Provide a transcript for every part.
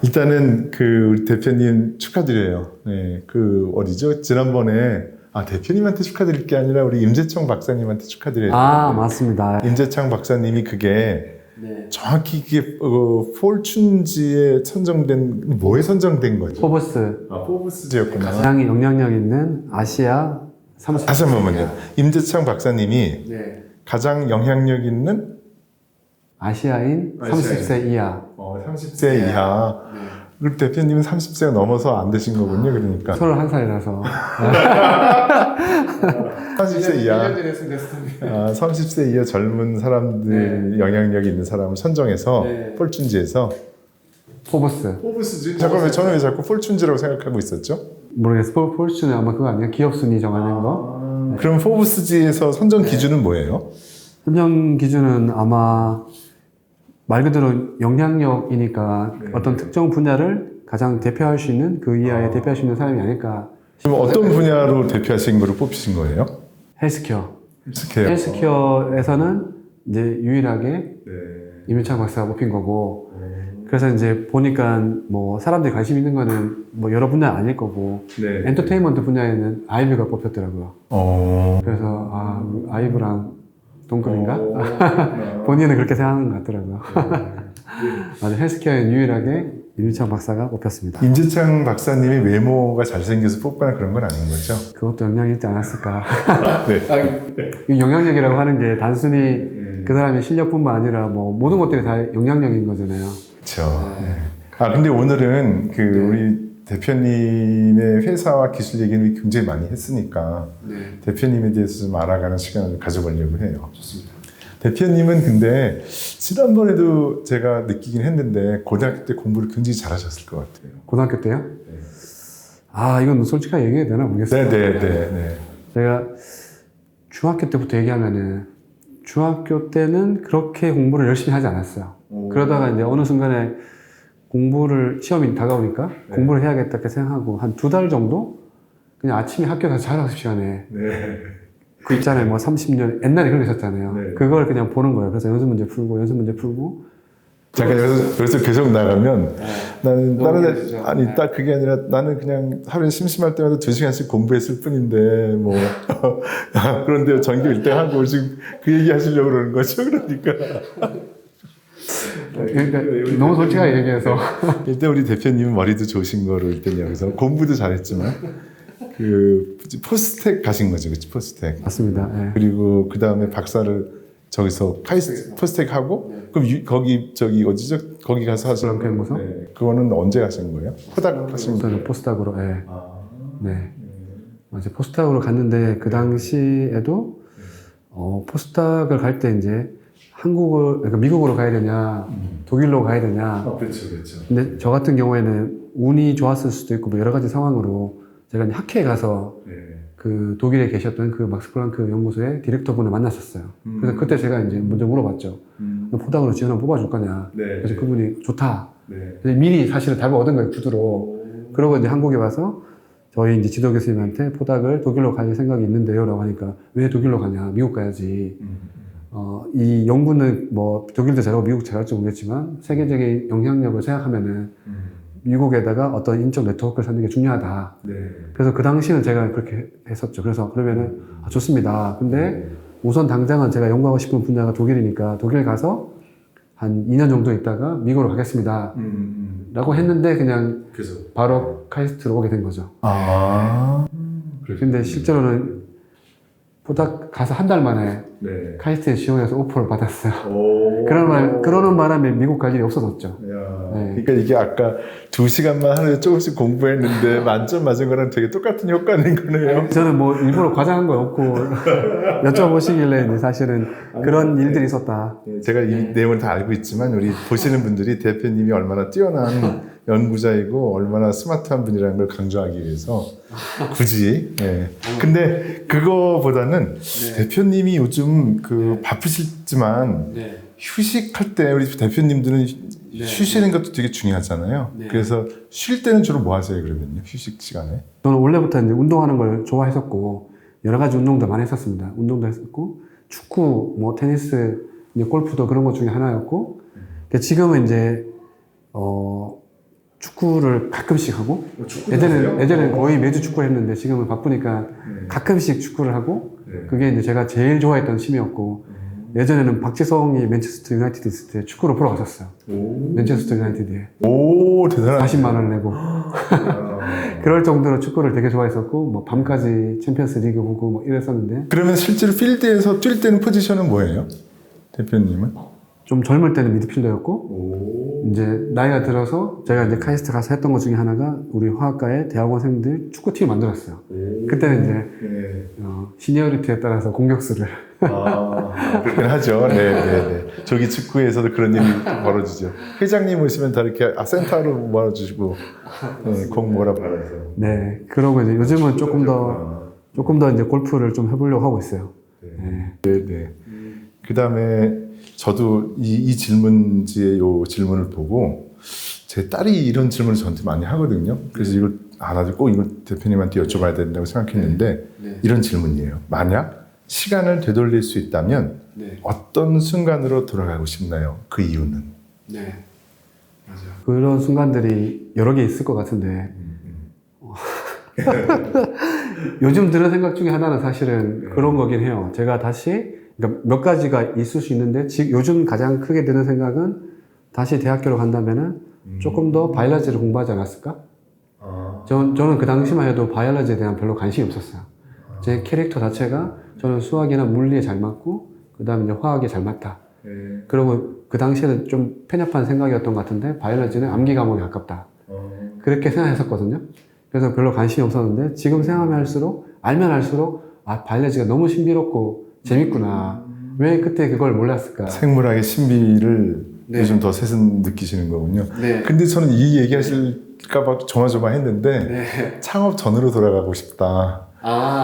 일단은 우리 대표님 축하드려요. 네, 어디죠? 지난번에 대표님한테 축하드릴 게 아니라 우리 임재청 박사님한테 축하드려요. 맞습니다. 임재청 박사님이 그게 네. 정확히 그게 폴춘지에 선정된 뭐에 선정된 거죠? 포브스. 포브스지였구나. 가장 영향력 있는 아시아 30. 다시 한 번만요. 임재청 박사님이 네. 가장 영향력 있는 아시아인 30세 이하. 30세 이하. 그리고 대표님은 30세가 넘어서 안 되신 거군요. 그러니까 21살이라서. 30세 이하. 1년 전에 했습니다. 30세 이하 젊은 사람들 영향력이 있는 사람을 선정해서 네. 폴춘지에서 포브스. 잠깐만 저는 왜 자꾸 폴춘지라고 생각하고 있었죠? 모르겠어. 폴춘은 아마 그거 아니야? 기업 순위 정하는 거. 그럼 포브스지에서 선정 기준은 뭐예요? 선정 기준은 아마 말 그대로 영향력이니까 어떤 특정 분야를 가장 대표할 수 있는 그 이하에 대표할 수 있는 사람이 아닐까. 그럼 어떤 분야로 대표하신 거로 뽑히신 거예요? 헬스케어. 헬스케어. 헬스케어에서는 이제 유일하게 임유창 박사가 뽑힌 거고, 그래서 이제 보니까 뭐 사람들이 관심 있는 거는 뭐 여러 분야 아닐 거고, 엔터테인먼트 분야에는 아이브가 뽑혔더라고요. 그래서 아이브랑 동급인가? 본인은 그렇게 생각하는 것 같더라고요. 맞아, 헬스케어에 유일하게 임유창 박사가 뽑혔습니다. 임재창 박사님이 외모가 잘생겨서 뽑거나 그런 건 아닌 거죠? 그것도 영향이 있지 않았을까. 네. 이 영향력이라고 하는 게 단순히 그 사람의 실력뿐만 아니라 뭐 모든 것들이 다 영향력인 거잖아요. 그렇죠. 근데 오늘은 우리 대표님의 회사와 기술 얘기는 굉장히 많이 했으니까 대표님에 대해서 좀 알아가는 시간을 가져보려고 해요. 좋습니다. 대표님은 근데 지난번에도 제가 느끼긴 했는데 고등학교 때 공부를 굉장히 잘하셨을 것 같아요. 고등학교 때요? 이건 솔직하게 얘기해야 되나 모르겠어요. 네. 제가 중학교 때부터 얘기하면은 중학교 때는 그렇게 공부를 열심히 하지 않았어요. 그러다가 이제 어느 순간에 시험이 다가오니까 공부를 해야겠다 이렇게 생각하고 한 2달 정도 그냥 아침에 학교 가서 자율학습 시간에 그 있잖아요. 뭐 30년 옛날에 그런 게 있었잖아요. 그걸 그냥 보는 거예요. 그래서 연습 문제 풀고 잠깐 여기서 계속 나가면 나는 딱 그게 아니라 나는 그냥 하루에 심심할 때마다 2시간씩 공부했을 뿐인데 뭐 그런데 전교 1등 하고 지금 그 얘기 하시려고 그러는 거죠. 그러니까 너무 솔직하게 얘기해서 일단 우리 대표님은 머리도 좋으신 거로 일단 여기서 공부도 잘했지만 포스텍 가신 거죠. 그치? 포스텍. 맞습니다. 네. 그리고 그 다음에 박사를 저기서 포스텍 하고 그럼 어디죠? 거기 가서 하신 연구소? 그거는 언제 하신 거예요? 포닥 하신 거예요? 포스닥으로. 네. 맞아요. 포스닥으로 갔는데 그 당시에도 포스닥을 갈 때 이제 그러니까 미국으로 가야 되냐, 독일로 가야 되냐. 그렇죠. 근데 저 같은 경우에는 운이 좋았을 수도 있고 뭐 여러 가지 상황으로 제가 이제 학회에 가서 그 독일에 계셨던 그 막스 플랑크 연구소의 디렉터분을 만났었어요. 그래서 그때 제가 이제 먼저 물어봤죠. 너 포닥으로 지원 한번 뽑아줄 거냐. 그래서 그분이 좋다. 그래서 미리 사실은 답을 얻은 거예요, 구두로. 그러고 이제 한국에 와서 저희 이제 지도 교수님한테 포닥을 독일로 갈 생각이 있는데요. 라고 하니까 왜 독일로 가냐. 미국 가야지. 이 연구는 뭐 독일도 잘하고 미국 잘할지 모르겠지만 세계적인 영향력을 생각하면은 미국에다가 어떤 인적 네트워크를 쌓는 게 중요하다. 그래서 그 당시는 제가 그렇게 했었죠. 그래서 그러면은 좋습니다. 근데 우선 당장은 제가 연구하고 싶은 분야가 독일이니까 독일 가서 한 2년 정도 있다가 미국으로 가겠습니다. 라고 했는데 그냥 바로 카이스트로 오게 된 거죠. 근데 실제로는 포닥 가서 한 달 만에 카이스트에 지원해서 오퍼를 받았어요. 그러는 바람에 미국 갈 일이 없어졌죠. 그러니까 이게 아까 2시간만 하루에 조금씩 공부했는데 만점 맞은 거랑 되게 똑같은 효과는 거네요. 저는 뭐 일부러 과장한 거 없고 여쭤보시길래 이제 사실은 그런 일들이 있었다. 제가 이 내용을 다 알고 있지만 우리 보시는 분들이 대표님이 얼마나 뛰어난 연구자이고 얼마나 스마트한 분이라는 걸 강조하기 위해서 굳이. 근데 그거보다는 대표님이 요즘 바쁘시지만 휴식할 때 우리 대표님들은 쉬시는 것도 되게 중요하잖아요. 그래서 쉴 때는 주로 뭐 하세요, 그러면요? 휴식 시간에? 저는 원래부터 이제 운동하는 걸 좋아했었고, 여러 가지 운동도 많이 했었습니다. 운동도 했었고, 축구, 뭐, 테니스, 이제 골프도 그런 것 중에 하나였고, 지금은 이제, 축구를 가끔씩 하고 축구도 하세요? 예전에는 거의 매주 축구를 했는데 지금은 바쁘니까 네. 가끔씩 축구를 하고 네. 그게 이제 제가 제일 좋아했던 취미였고 예전에는 박지성이 맨체스터 유나이티드 있을 때 축구를 보러 갔었어요. 맨체스터 유나이티드에 오, 대단하네. 40만 원을 내고 그럴 정도로 축구를 되게 좋아했었고 뭐 밤까지 챔피언스 리그 보고 뭐 이랬었는데 그러면 실제로 필드에서 뛸 때는 포지션은 뭐예요? 대표님은? 좀 젊을 때는 미드필더였고 이제 나이가 들어서 제가 이제 카이스트 가서 했던 것 중에 하나가 우리 화학과의 대학원생들 축구팀을 만들었어요. 그때는 이제 네. 시니어리티에 따라서 공격수를 그렇긴 하죠. 네. 저기 축구에서도 그런 일이 벌어지죠. 회장님 오시면 다 이렇게 센터로 모아주시고 공 몰아 받아서. 네 그러고 이제 요즘은 조금 더 이제 골프를 좀 해보려고 하고 있어요. 네. 그 다음에 저도 이 질문지의 요 질문을 보고 제 딸이 이런 질문을 저한테 많이 하거든요. 그래서 이걸 나도 꼭 이걸 대표님한테 여쭤봐야 된다고 생각했는데 이런 질문이에요. 만약 시간을 되돌릴 수 있다면 어떤 순간으로 돌아가고 싶나요? 그 이유는? 네, 맞아요. 그런 순간들이 여러 개 있을 것 같은데 요즘 드는 생각 중에 하나는 사실은 그런 거긴 해요. 제가 다시 그러니까 몇 가지가 있을 수 있는데 요즘 가장 크게 드는 생각은 다시 대학교로 간다면은 조금 더 바이올로지를 공부하지 않았을까? 저는 그 당시만 해도 바이올로지에 대한 별로 관심이 없었어요. 제 캐릭터 자체가 저는 수학이나 물리에 잘 맞고 그 다음에 이제 화학에 잘 맞다. 그리고 그 당시에는 좀 편협한 생각이었던 것 같은데 바이올로지는 암기 과목에 가깝다. 그렇게 생각했었거든요. 그래서 별로 관심이 없었는데 지금 생각하면 할수록 알면 알수록 바이올로지가 너무 신비롭고 재밌구나. 왜 그때 그걸 몰랐을까? 생물학의 신비를 요즘 더 새삼 느끼시는 거군요. 근데 저는 이 얘기하실까봐 조마조마했는데 창업 전으로 돌아가고 싶다.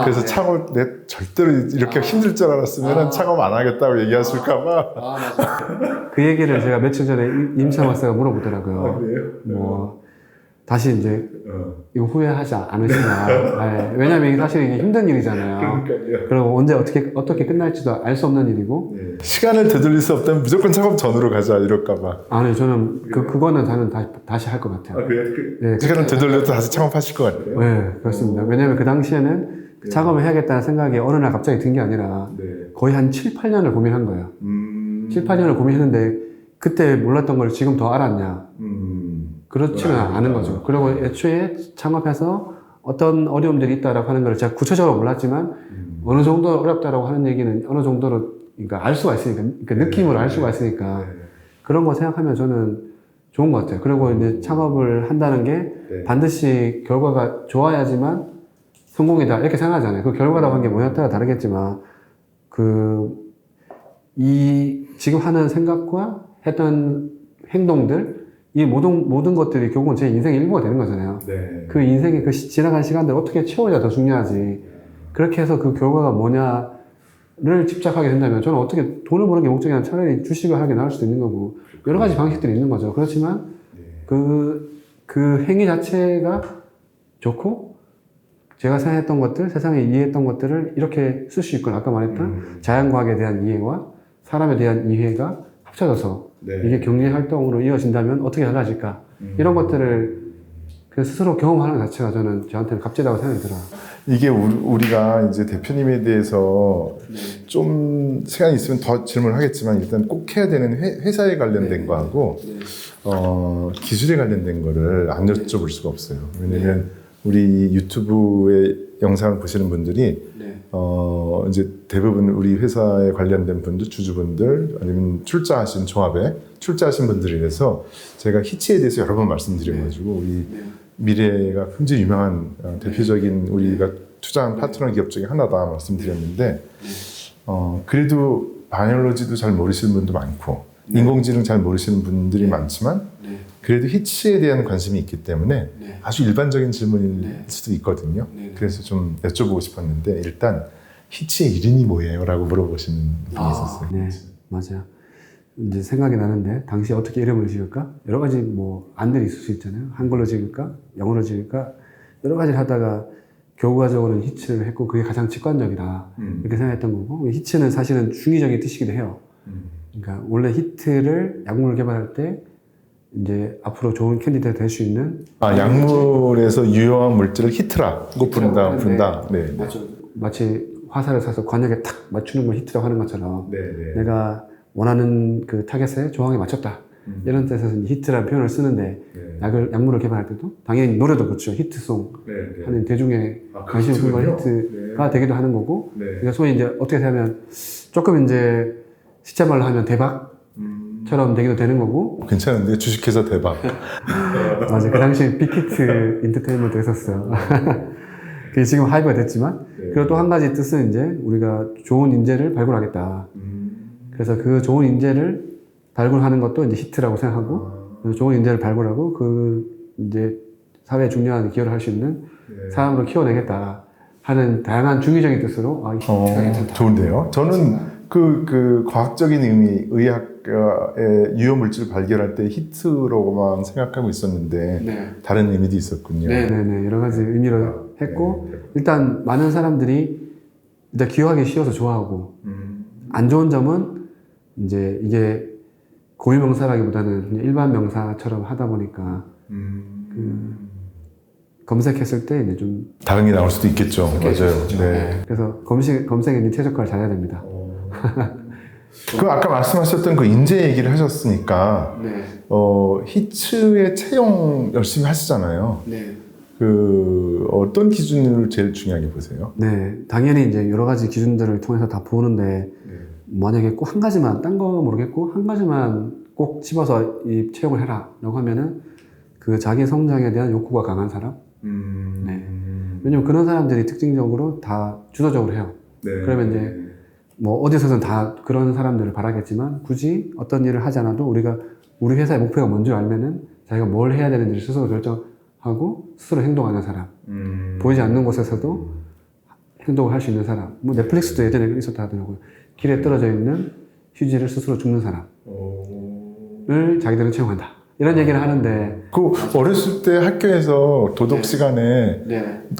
그래서 창업 내 절대로 이렇게 힘들 줄 알았으면 창업 안 하겠다고 얘기하실까봐. 그 얘기를 제가 며칠 전에 임찬 박사가 물어보더라고요. 그래요? 뭐 다시 이제 이거 후회하지 않으시나? 왜냐면 이게 사실 이게 힘든 일이잖아요. 그러니까요. 그리고 언제 어떻게 끝날지도 알 수 없는 일이고. 시간을 되돌릴 수 없다면 무조건 창업 전으로 가자 이럴까봐. 아니 저는 그거는 저는 다시 할 것 같아요. 그래요? 네, 시간을 되돌려도 다시 창업하실 것 같아요. 네, 그렇습니다. 왜냐면 그 당시에는 창업을 해야겠다는 생각이 어느 날 갑자기 든 게 아니라 거의 한 7, 8년을 고민한 거예요. 7, 8년을 고민했는데 그때 몰랐던 걸 지금 더 알았냐? 그렇지는 않은 거죠. 그리고 애초에 창업해서 어떤 어려움들이 있다라고 하는 걸 제가 구체적으로 몰랐지만 어느 정도 어렵다라고 하는 얘기는 어느 정도로 그러니까 알 수가 있으니까 그러니까 느낌으로 알 수가 있으니까 그런 거 생각하면 저는 좋은 것 같아요. 그리고 이제 창업을 한다는 게 반드시 결과가 좋아야지만 성공이다 이렇게 생각하잖아요. 그 결과라고 하는 게 뭐냐에 따라 다르겠지만 지금 하는 생각과 했던 행동들 이 모든 것들이 결국은 제 인생의 일부가 되는 거잖아요. 그 인생의 그 지나간 시간들을 어떻게 채우냐 더 중요하지. 그렇게 해서 그 결과가 뭐냐를 집착하게 된다면 저는 어떻게 돈을 버는 게 목적이 아니라 차라리 주식을 하는 게 나을 수도 있는 거고 여러 가지 방식들이 있는 거죠. 그렇지만 그 행위 자체가 좋고 제가 생각했던 것들, 세상에 이해했던 것들을 이렇게 쓸 수 있구나. 아까 말했던 자연과학에 대한 이해와 사람에 대한 이해가 합쳐져서 이게 경제활동으로 이어진다면 어떻게 달라질까? 이런 것들을 스스로 경험하는 것 자체가 저한테는 값지다고 생각이 들어요. 이게 우리가 이제 대표님에 대해서 좀 시간이 있으면 더 질문하겠지만 일단 꼭 해야 되는 회사에 관련된 거하고 기술에 관련된 거를 안 여쭤볼 수가 없어요. 왜냐면 우리 유튜브의 영상을 보시는 분들이 이제 대부분 우리 회사에 관련된 분들, 주주분들 아니면 출자하신 조합에 출자하신 분들이라서 제가 히치에 대해서 여러 번 말씀드려가지고 우리 미래가 굉장히 유명한 대표적인 우리가 투자한 파트너 기업 중에 하나다 말씀드렸는데 그래도 바이올로지도 잘 모르시는 분도 많고 인공지능 잘 모르시는 분들이 많지만 그래도 히치에 대한 관심이 있기 때문에 아주 일반적인 질문일 수도 있거든요. 그래서 좀 여쭤보고 싶었는데 일단 히치의 이름이 뭐예요? 라고 물어보시는 분이 있었어요. 네, 맞아요. 이제 생각이 나는데 당시 어떻게 이름을 지을까? 여러 가지 뭐 안들이 있을 수 있잖아요. 한글로 지을까? 영어로 지을까? 여러 가지를 하다가 결과적으로는 히치를 했고 그게 가장 직관적이다. 이렇게 생각했던 거고 히치는 사실은 중의적인 뜻이기도 해요. 그러니까 원래 히트를 약물을 개발할 때 이제 앞으로 좋은 캔디데이트 될 수 있는 약물에서 유효한 물질을 히트라고 부른다. 네. 맞죠. 마치 화살을 쏴서 관역에 탁 맞추는 걸 히트라고 하는 것처럼 네. 내가 원하는 그 타겟에 조항에 맞췄다. 이런 뜻에서 히트라는 표현을 쓰는데 네. 약물을 개발할 때도 당연히 노래도 그렇죠. 히트송 하는 대중의 관심 분과 히트가 되기도 하는 거고 그러니까 소위 이제 어떻게 하면 조금 이제 시체말로 하면 대박처럼 되기도 되는 거고 괜찮은데 주식회사 대박. 맞아요. 그 당시 빅히트 인터테인먼트 했었어요. 그게 지금 하이브가 됐지만 그리고 또 한 가지 뜻은 이제 우리가 좋은 인재를 발굴하겠다. 그래서 그 좋은 인재를 발굴하는 것도 이제 히트라고 생각하고 좋은 인재를 발굴하고 그 이제 사회에 중요한 기여를 할 수 있는 사람으로 키워내겠다 하는 다양한 중의적인 뜻으로 히트가 괜찮다. 좋은데요. 저는 그 과학적인 의미, 의학의 유효 물질을 발견할 때 히트로만 생각하고 있었는데 다른 의미도 있었군요. 네네네 여러 가지 의미로 했고 일단 많은 사람들이 일단 기억하기 쉬워서 좋아하고 안 좋은 점은 이제 이게 고유 명사라기보다는 그냥 일반 명사처럼 하다 보니까 검색했을 때 이제 좀 다른 게 나올 수도 있겠죠. 맞아요. 네. 그래서 검색에 최적화를 잘해야 됩니다. 그 아까 말씀하셨던 그 인재 얘기를 하셨으니까 히츠의 채용 열심히 하시잖아요. 그 어떤 기준을 제일 중요하게 보세요? 네, 당연히 이제 여러 가지 기준들을 통해서 다 보는데 만약에 꼭 한 가지만 딴 거 모르겠고 한 가지만 꼭 집어서 이 채용을 해라라고 하면은 그 자기 성장에 대한 욕구가 강한 사람. 왜냐면 그런 사람들이 특징적으로 다 주도적으로 해요. 그러면 이제 뭐 어디서든 다 그런 사람들을 바라겠지만 굳이 어떤 일을 하지 않아도 우리 회사의 목표가 뭔지 알면은 자기가 뭘 해야 되는지 스스로 결정하고 스스로 행동하는 사람. 보이지 않는 곳에서도 행동을 할 수 있는 사람. 뭐 넷플릭스도 예전에 있었다 하더라고요. 길에 떨어져 있는 휴지를 스스로 줍는 사람을 자기들은 채용한다. 이런 얘기를 하는데 그 어렸을 때 학교에서 도덕 시간에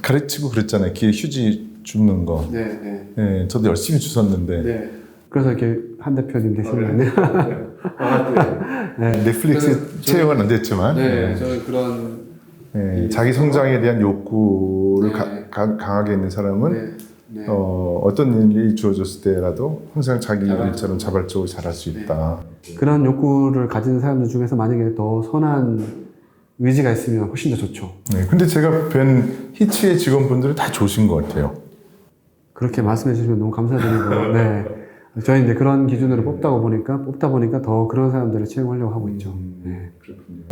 가르치고 그랬잖아요. 길에 휴지 줍는 거. 네, 저도 열심히 주웠는데. 그래서 이렇게 한 대표님 계시는데 넷플릭스 채용은 안 됐지만. 저는 그런 자기 성장에 대한 욕구를 강하게 있는 사람은 어떤 일이 주어졌을 때라도 항상 자기 일처럼 자발적으로 잘할 수 있다. 그런 욕구를 가진 사람들 중에서 만약에 더 선한 의지가 있으면 훨씬 더 좋죠. 근데 제가 뵌 히츠의 직원분들은 다 좋으신 것 같아요. 그렇게 말씀해 주시면 너무 감사드리고 저희 이제 그런 기준으로 뽑다 보니까 더 그런 사람들을 채용하려고 하고 있죠. 그렇군요.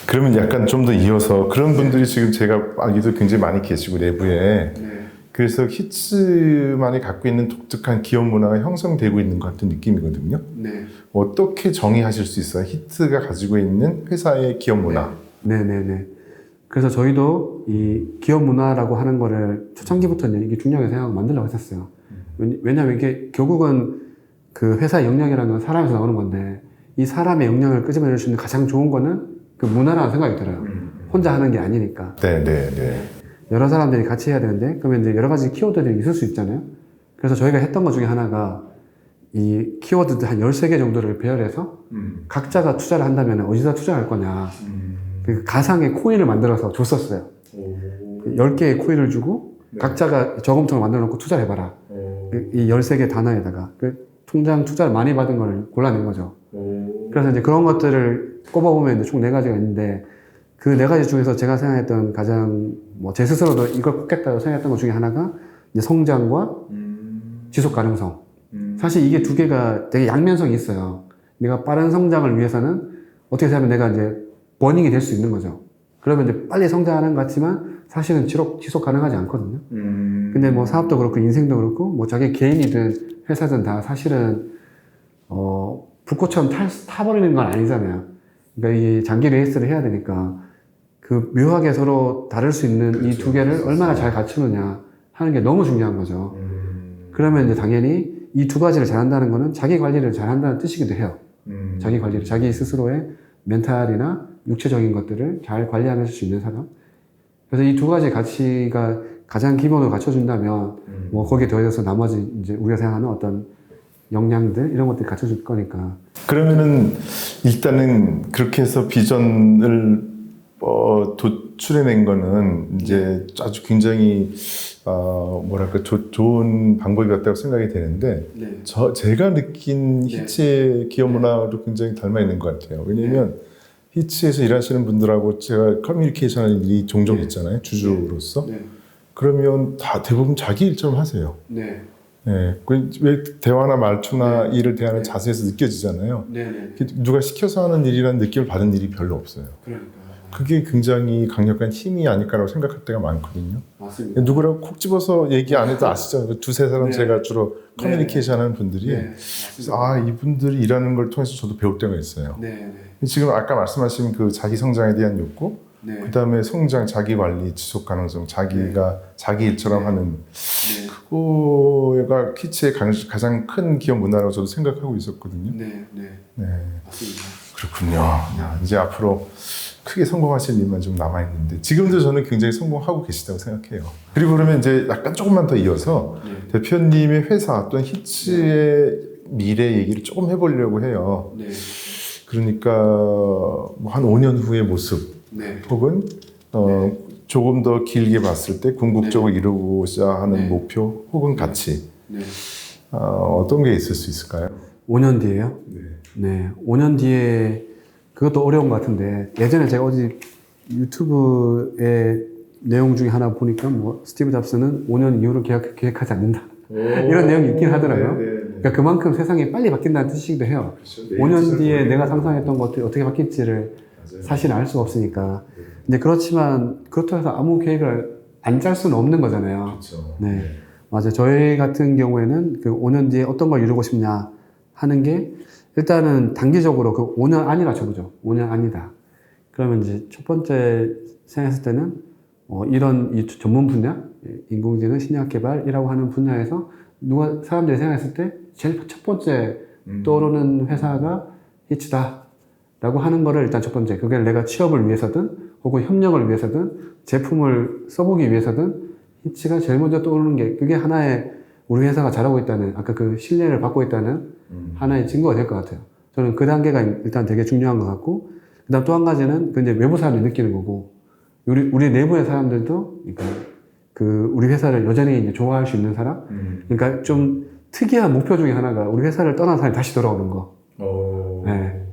그러면 약간 좀 더 이어서 그런 분들이 지금 제가 알기도 굉장히 많이 계시고 내부에 그래서 히츠만이 갖고 있는 독특한 기업 문화가 형성되고 있는 것 같은 느낌이거든요. 어떻게 정의하실 수 있어요? 히트가 가지고 있는 회사의 기업 문화. 그래서 저희도 이 기업 문화라고 하는 거를 초창기부터 이게 중요하게 생각하고 만들려고 했었어요. 왜냐하면 이게 결국은 그 회사의 역량이라는 건 사람에서 나오는 건데 이 사람의 역량을 끄집어낼 수 있는 가장 좋은 거는 그 문화라는 생각이 들어요. 혼자 하는 게 아니니까. 여러 사람들이 같이 해야 되는데 그러면 이제 여러 가지 키워드들이 있을 수 있잖아요. 그래서 저희가 했던 것 중에 하나가 이 키워드들 한 13개 정도를 배열해서 각자가 투자를 한다면 어디다 투자할 거냐. 그 가상의 코인을 만들어서 줬었어요. 10개의 코인을 주고 각자가 저금통을 만들어 놓고 투자를 해봐라. 이 13개 단어에다가 그 통장 투자를 많이 받은 걸 골라낸 거죠. 그래서 이제 그런 것들을 꼽아보면 총 4가지가 있는데 그 4가지 중에서 제가 생각했던 가장 제 스스로도 이걸 꼽겠다고 생각했던 것 중에 하나가 이제 성장과 지속 가능성. 사실 이게 2개가 되게 양면성이 있어요. 내가 빠른 성장을 위해서는 어떻게 하면 내가 이제 버닝이 될 수 있는 거죠. 그러면 이제 빨리 성장하는 것 같지만 사실은 지속 가능하지 않거든요. 근데 사업도 그렇고 인생도 그렇고 자기 개인이든 회사든 다 사실은 불꽃처럼 타버리는 건 아니잖아요. 그러니까 이 장기 레이스를 해야 되니까 그 묘하게 서로 다를 수 있는 이 2개를 얼마나 잘 갖추느냐 하는 게 너무 중요한 거죠. 그러면 이제 당연히 이 2가지를 잘한다는 거는 자기 관리를 잘한다는 뜻이기도 해요. 자기 관리를, 자기 스스로의 멘탈이나 육체적인 것들을 잘 관리할 수 있는 사람. 그래서 이 2가지 가치가 가장 기본으로 갖춰준다면 거기에 더해져서 나머지 이제 우리가 생각하는 어떤 역량들 이런 것들이 갖춰질 거니까. 그러면은 일단은 그렇게 해서 비전을 도출해낸 거는 이제 아주 굉장히 뭐랄까 좋은 방법이었다고 생각이 되는데 네. 제가 느낀 네. 히치의 기업 문화도 굉장히 닮아 있는 것 같아요. 왜냐면 히치에서 일하시는 분들하고 제가 커뮤니케이션하는 일이 종종 네. 있잖아요. 주주로서. 네. 그러면 다 대부분 자기 일처럼 하세요. 네. 네. 왜 대화나 말투나 네. 일을 대하는 네. 자세에서 느껴지잖아요. 네. 누가 시켜서 하는 일이라는 느낌을 받은 일이 별로 없어요. 그러니까. 그게 굉장히 강력한 힘이 아닐까라고 생각할 때가 많거든요. 맞습니다. 누구라고 콕 집어서 얘기 안 해도 아시죠? 두세 사람 네. 제가 주로 네. 커뮤니케이션 하는 분들이 네. 그래서 이분들이 일하는 걸 통해서 저도 배울 때가 있어요. 네. 지금 아까 말씀하신 그 자기 성장에 대한 욕구, 네. 그 다음에 성장, 자기 관리, 지속 가능성, 자기가 자기 일처럼 하는 네. 그거가 키치의 가장 큰 기업 문화라고 저도 생각하고 있었거든요. 네. 네. 맞습니다. 그렇군요. 야, 이제 앞으로 크게 성공하실 일만 좀 남아있는데 지금도 저는 굉장히 성공하고 계시다고 생각해요. 그리고 그러면 이제 약간 조금만 더 이어서 대표님의 회사 또는 히츠의 미래 얘기를 조금 해보려고 해요. 네. 그러니까 뭐 한 5년 후의 모습 네. 혹은 조금 더 길게 봤을 때 궁극적으로 이루고자 하는 네. 목표 혹은 가치 네. 어떤 게 있을 수 있을까요? 5년 뒤에요? 네. 네. 5년 뒤에 그것도 어려운 것 같은데 예전에 제가 어디 유튜브의 내용 중에 하나 보니까 뭐 스티브 잡스는 5년 이후로 계획하지 않는다. 이런 내용이 있긴 하더라고요. 그러니까 그만큼 세상이 빨리 바뀐다는 뜻이기도 해요. 그렇죠. 5년 뒤에 내가 상상했던 것들이 어떻게 바뀔지를 사실 알 수가 없으니까. 근데 그렇지만 그렇다고 해서 아무 계획을 안 짤 수는 없는 거잖아요. 그렇죠. 네. 맞아요. 저희 같은 경우에는 그 5년 뒤에 어떤 걸 이루고 싶냐 하는 게 일단은 단기적으로 그 5년 안이라 쳐보죠. 5년 안이다. 그러면 이제 첫 번째 생각했을 때는 이런 이 전문 분야, 인공지능 신약 개발이라고 하는 분야에서 사람들이 생각했을 때 제일 첫 번째 떠오르는 회사가 히치다라고 하는 거를 일단 첫 번째, 그게 내가 취업을 위해서든 혹은 협력을 위해서든 제품을 써보기 위해서든 히치가 제일 먼저 떠오르는 게 그게 하나의 우리 회사가 잘하고 있다는 아까 그 신뢰를 받고 있다는 하나의 증거가 될 것 같아요. 저는 그 단계가 일단 되게 중요한 것 같고 그다음 또 한 가지는 그 이제 외부 사람들이 느끼는 거고 우리 내부의 사람들도 그러니까 그 우리 회사를 여전히 이제 좋아할 수 있는 사람 그러니까 좀 특이한 목표 중에 하나가 우리 회사를 떠난 사람이 다시 돌아오는 거. 네.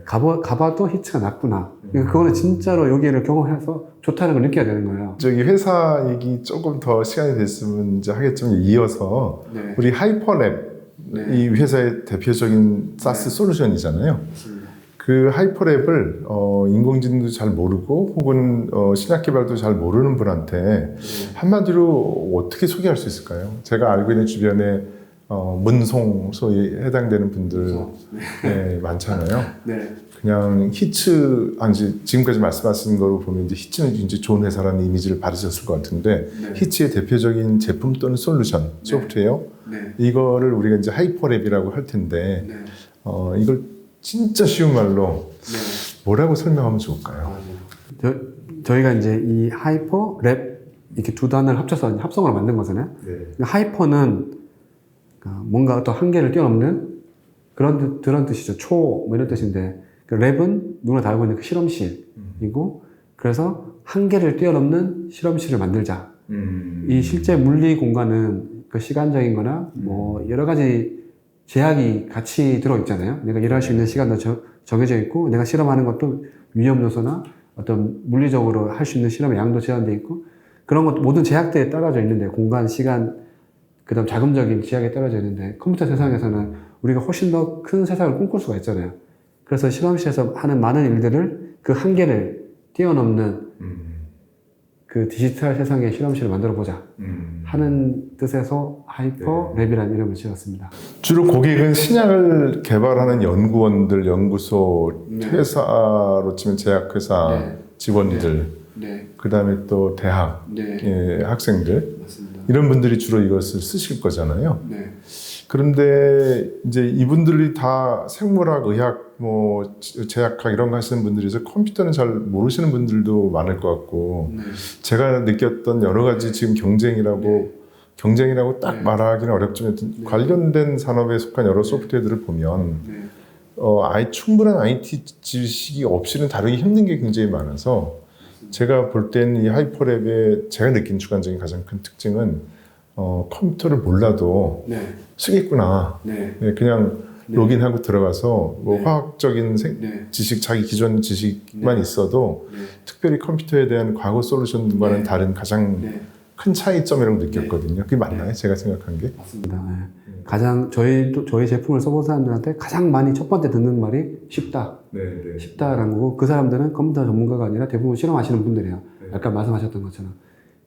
가봐도 히치가 났구나. 그러니까 그거는 진짜로 여기를 경험해서 좋다는 걸 느껴야 되는 거예요. 저기 회사 얘기 조금 더 시간이 됐으면 이제 하겠지만 이어서 네. 우리 하이퍼랩 네. 이 회사의 대표적인 사스 솔루션이잖아요. 맞습니다. 그 하이퍼랩을 인공지능도 잘 모르고 혹은 신약 개발도 잘 모르는 분한테 한마디로 어떻게 소개할 수 있을까요? 제가 알고 있는 주변에 문송 소위 해당되는 분들 네, 많잖아요. 네. 그냥 히츠 이제 지금까지 말씀하신 거로 보면 이제 히츠는 이제 좋은 회사라는 이미지를 받으셨을 것 같은데 네. 히츠의 대표적인 제품 또는 솔루션 소프트웨어 네. 이거를 우리가 이제 하이퍼랩이라고 할 텐데 네. 이걸 진짜 쉬운 말로 네. 뭐라고 설명하면 좋을까요? 저희가 이제 이 하이퍼, 랩 이렇게 두 단어를 합쳐서 합성으로 만든 거잖아요. 네. 하이퍼는 뭔가 어떤 한계를 뛰어넘는 그런 뜻이죠. 뭐 이런 뜻인데 그 랩은 누구나 다 알고 있는 그 실험실이고 그래서 한계를 뛰어넘는 실험실을 만들자. 이 실제 물리 공간은 그 시간적인 거나 뭐 여러 가지 제약이 같이 들어있잖아요. 내가 일할 수 있는 시간도 정해져 있고 내가 실험하는 것도 위험 요소나 어떤 물리적으로 할 수 있는 실험의 양도 제한되어 있고 그런 것 모든 제약대에 떨어져 있는데 공간, 시간, 그 다음 자금적인 제약에 떨어져 있는데 컴퓨터 세상에서는 우리가 훨씬 더 큰 세상을 꿈꿀 수가 있잖아요. 그래서 실험실에서 하는 많은 일들을 그 한계를 뛰어넘는 그 디지털 세상의 실험실을 만들어 보자 하는 뜻에서 하이퍼 랩이라는 이름을 지었습니다. 주로 고객은 신약을 개발하는 연구원들, 연구소, 회사로 치면 제약회사 직원들, 그 다음에 또 대학 학생들 맞습니다. 이런 분들이 주로 이것을 쓰실 거잖아요. 네. 그런데 이제 이분들이 다 생물학, 의학, 뭐 제약학 이런 거 하시는 분들이서 컴퓨터는 잘 모르시는 분들도 많을 것 같고 제가 느꼈던 여러 가지 지금 경쟁이라고 경쟁이라고 딱 네. 말하기는 어렵지만 네. 관련된 산업에 속한 여러 소프트웨어들을 보면 네. 충분한 IT 지식이 없이는 다루기 힘든 게 굉장히 많아서 제가 볼 때는 이 하이퍼랩의 제가 느낀 주관적인 가장 큰 특징은 컴퓨터를 몰라도 네. 쓰겠구나. 네. 네, 그냥 네. 로그인하고 들어가서 뭐 네. 화학적인 네. 지식, 자기 기존 지식만 네. 있어도 네. 특별히 컴퓨터에 대한 과거 솔루션과는 네. 다른 가장 네. 큰 차이점이라고 느꼈거든요. 그게 맞나요? 네. 제가 생각한 게? 맞습니다. 네. 가장 저희 제품을 써본 사람들한테 가장 많이 첫 번째 듣는 말이 쉽다. 네. 쉽다라는 거고 그 사람들은 컴퓨터 전문가가 아니라 대부분 실험하시는 분들이에요. 네. 아까 말씀하셨던 것처럼.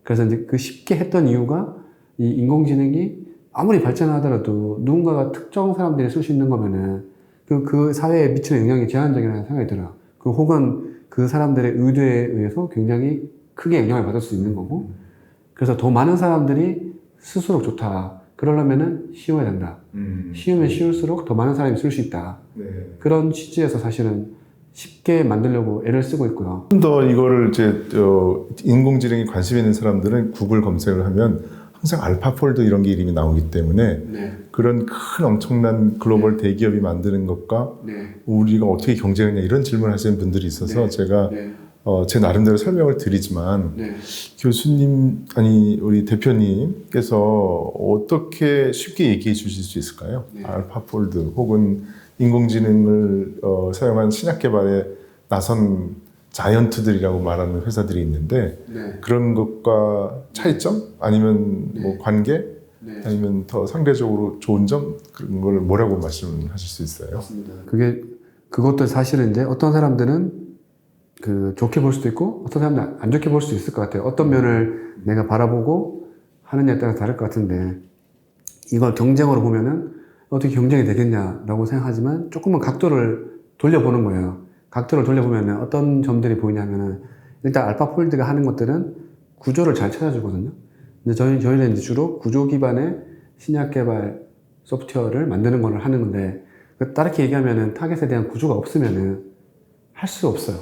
그래서 이제 그 쉽게 했던 이유가 이 인공지능이 아무리 발전하더라도 누군가가 특정 사람들이 쓸 수 있는 거면은 그 사회에 미치는 영향이 제한적이라는 생각이 들어요. 혹은 그 사람들의 의도에 의해서 굉장히 크게 영향을 받을 수 있는 거고 그래서 더 많은 사람들이 쓸수록 좋다. 그러려면은 쉬워야 된다. 쉬우면 쉬울수록 더 많은 사람이 쓸 수 있다. 네. 그런 취지에서 사실은 쉽게 만들려고 애를 쓰고 있고요. 좀 더 이거를 인공지능에 관심 있는 사람들은 구글 검색을 하면 항상 알파폴드 이런 게 이름이 나오기 때문에 네. 그런 큰 엄청난 글로벌 대기업이 만드는 것과 네. 우리가 어떻게 경쟁하냐 이런 질문을 하시는 분들이 있어서 네. 제가 네. 제 나름대로 설명을 드리지만 네. 교수님 아니 우리 대표님께서 어떻게 쉽게 얘기해 주실 수 있을까요? 네. 알파폴드 혹은 인공지능을 사용한 신약 개발에 나선 자이언트들이라고 말하는 회사들이 있는데 네. 그런 것과 차이점 아니면 네. 뭐 관계 네. 아니면 더 상대적으로 좋은 점 그런 걸 뭐라고 말씀하실 수 있어요? 맞습니다. 그것도 사실은 이제 어떤 사람들은 좋게 볼 수도 있고 어떤 사람들은 안 좋게 볼 수도 있을 것 같아요. 어떤 면을 내가 바라보고 하느냐에 따라 다를 것 같은데 이걸 경쟁으로 보면은 어떻게 경쟁이 되겠냐라고 생각하지만 조금만 각도를 돌려보는 거예요. 각도를 돌려보면은 어떤 점들이 보이냐면은 일단 알파폴드가 하는 것들은 구조를 잘 찾아주거든요. 근데 저희는 이제 주로 구조 기반의 신약 개발 소프트웨어를 만드는 걸 하는 건데 다르게 얘기하면은 타겟에 대한 구조가 없으면은 할 수 없어요.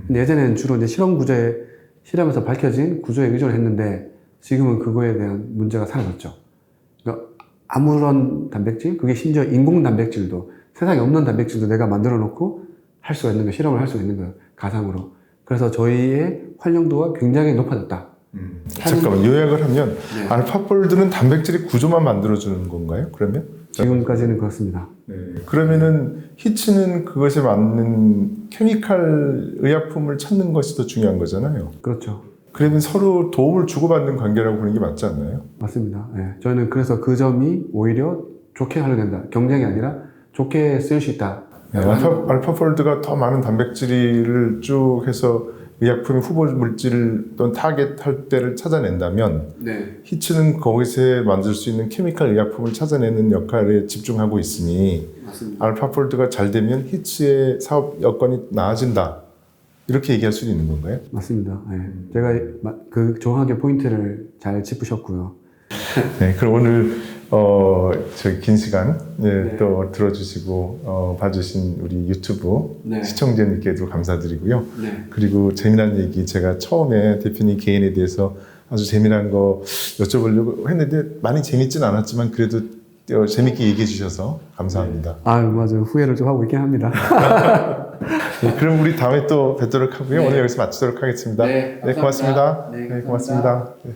근데 예전에는 주로 이제 실험에서 밝혀진 구조에 의존을 했는데 지금은 그거에 대한 문제가 사라졌죠. 그러니까 아무런 단백질, 그게 심지어 인공 단백질도 세상에 없는 단백질도 내가 만들어 놓고 할 수가 있는 거예요. 실험을 할 수가 있는 거예요. 가상으로. 그래서 저희의 활용도가 굉장히 높아졌다. 잠깐만 요약을 하면 네. 알파폴드는 단백질의 구조만 만들어주는 건가요? 그러면? 지금까지는 그렇습니다. 네. 그러면은 히츠는 그것에 맞는 케미칼 의약품을 찾는 것이 더 중요한 거잖아요. 그렇죠. 그러면 서로 도움을 주고받는 관계라고 보는 게 맞지 않나요? 맞습니다. 네. 저희는 그래서 그 점이 오히려 좋게 활용된다. 경쟁이 아니라 좋게 쓸 수 있다. 네, 알파폴드가 더 많은 단백질을 쭉 해서 의약품의 후보 물질 또는 타겟할 때를 찾아낸다면 네. 히츠는 거기서 만들 수 있는 케미칼 의약품을 찾아내는 역할에 집중하고 있으니 맞습니다. 알파폴드가 잘 되면 히츠의 사업 여건이 나아진다. 이렇게 얘기할 수 있는 건가요? 맞습니다. 네. 제가 정확하게 포인트를 잘 짚으셨고요. 네, 그럼 오늘 저희 긴 시간 네. 또 들어주시고 봐주신 우리 유튜브 네. 시청자님께도 감사드리고요. 네. 그리고 재미난 얘기 제가 처음에 대표님 개인에 대해서 아주 재미난 거 여쭤보려고 했는데 많이 재밌진 않았지만 그래도 재밌게 얘기해 주셔서 감사합니다. 아, 맞아요. 후회를 좀 하고 있긴 합니다. 네, 그럼 우리 다음에 또 뵙도록 하고요. 네. 오늘 여기서 마치도록 하겠습니다. 네, 감사합니다. 고맙습니다. 네, 네, 감사합니다. 고맙습니다. 네.